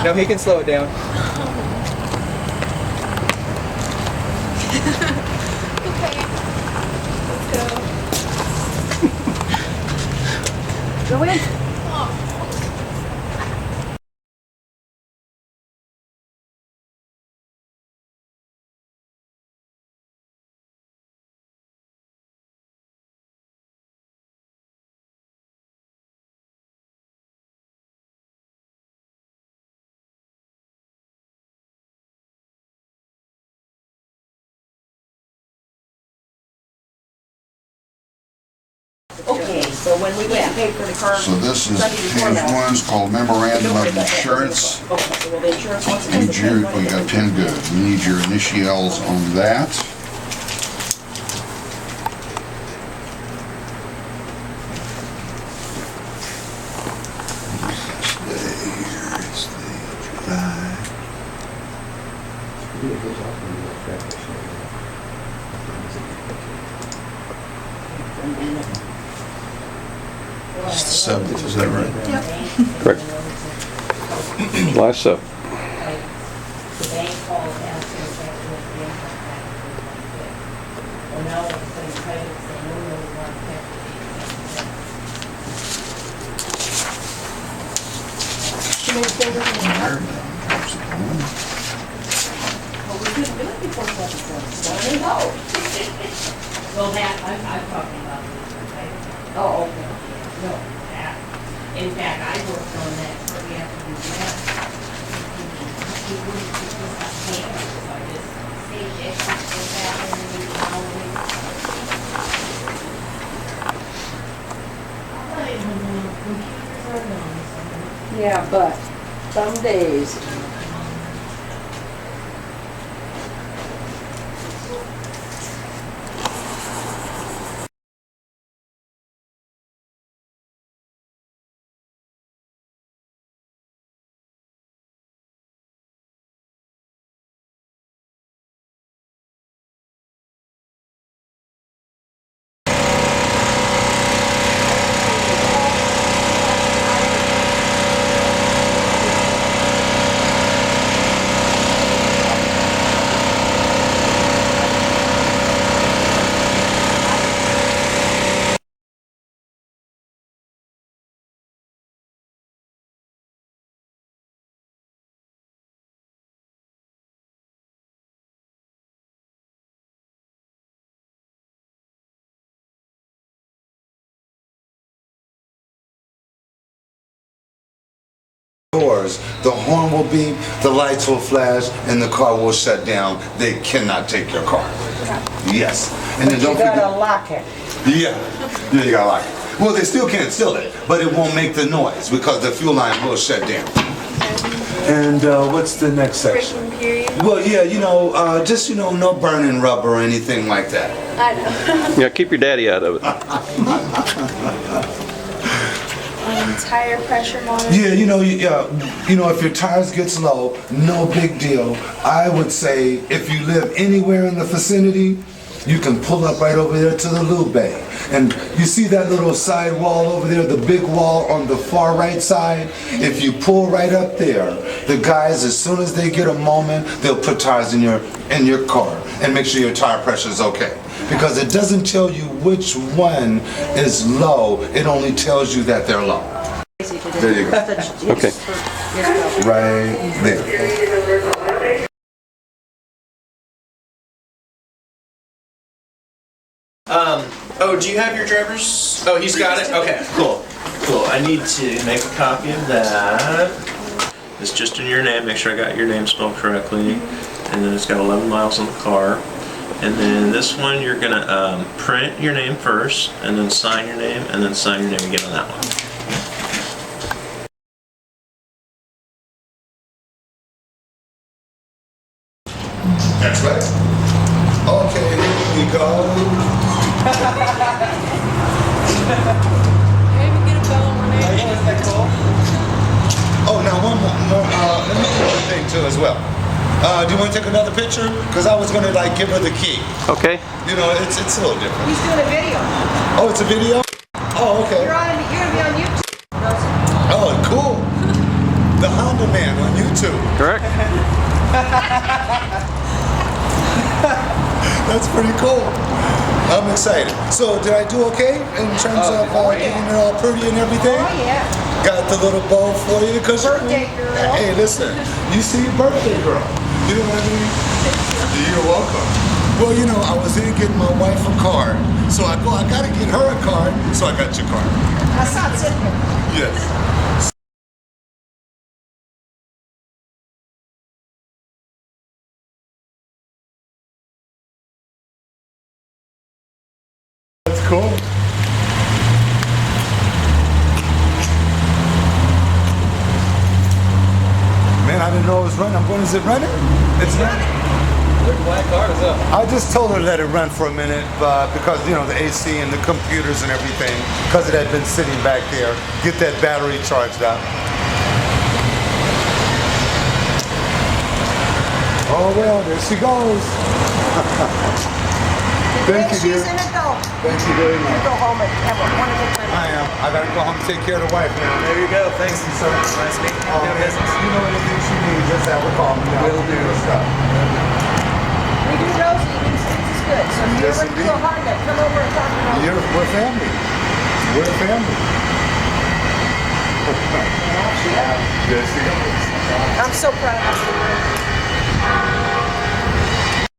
No, he can slow it down. Okay. Let's go. Go in. Okay, so when we went and paid for the car. So this is Sunday before page that- one, it's called memorandum Don't worry of about that. insurance. Okay, so well, the insurance wants to. Need your, we got 10 good. We need your initials on that. It's the July. It's the 7th, is that right? Correct. Last up. The bank called and asked him if they would be income tax. Well, now it's putting credit saying, no, we want to pay for the She made favors in the heart. Well, we couldn't do it before such and such. I didn't know. Well, that, I'm talking about the credit. Oh, okay. No, that. In fact, I worked on that shortly after we left. He wouldn't just not pay it, so I just saved it, put that in, and we always. Computers are known. Yeah, but some days. Doors, the horn will beep, the lights will flash, and the car will shut down. They cannot take your car. Yes. And then You don't forget. gotta lock it. Yeah, you gotta lock it. Well, they still can't steal it, but it won't make the noise because the fuel line will shut down. And what's the next section? Breaking period. Well, yeah, just no burning rubber or anything like that. I know. Yeah, keep your daddy out of it. Tire pressure monitor. Yeah, if your tires gets low, no big deal. I would say if you live anywhere in the vicinity, you can pull up right over there to the lube bay. And you see that little side wall over there, the big wall on the far right side? If you pull right up there, the guys, as soon as they get a moment, they'll put tires in your car and make sure your tire pressure is okay. Because it doesn't tell you which one is low, it only tells you that they're low. There you go. Okay. Right there. Oh, do you have your driver's? Oh, he's got it? Okay, cool. Cool. I need to make a copy of that. It's just in your name. Make sure I got your name spelled correctly. And then it's got 11 miles on the car. And then this one, you're going to print your name first, and then sign your name, and then sign your name again on that one. That's right. Okay, here we go. Maybe get a bell on it. Oh, now one more. Let me do one thing too as well. Do you want to take another picture? Because I was going to give her the key. Okay. It's a little different. He's doing a video. Oh, it's a video? Oh, okay. You're gonna be on YouTube. Oh, cool. the Honda Man on YouTube. Correct? That's pretty cool. I'm excited. So did I do okay in terms of getting it all pretty and everything? Oh, yeah. Got the little bow for you because Birthday girl. Hey, listen, you see, birthday girl. You know what I mean? You're welcome. Well, you know, I was in getting my wife a card, so I gotta get her a card, so I got your card. I saw it sitting here. Yes. That's cool. Man, I didn't know it was running. I'm going, is it running? It's running. I just told her to let it run for a minute because, you know, the AC and the computers and everything, because it had been sitting back there, get that battery charged up. Oh, well, there she goes. Thank you, dear. She's an adult. Thank you very You much. go home and have one of the time. I am. I gotta go home and take care of the wife now. There you go. Thanks. Thank you, sir. Nice meeting you. Oh, Good business. you know anything she needs, just have her call me. Will do. Stuff. We do Rosie, these things is good. So if you Yes, ever do a indeed. Honda, come over and talk to Rosie. We're family. We're family. There she goes. I'm so proud of you.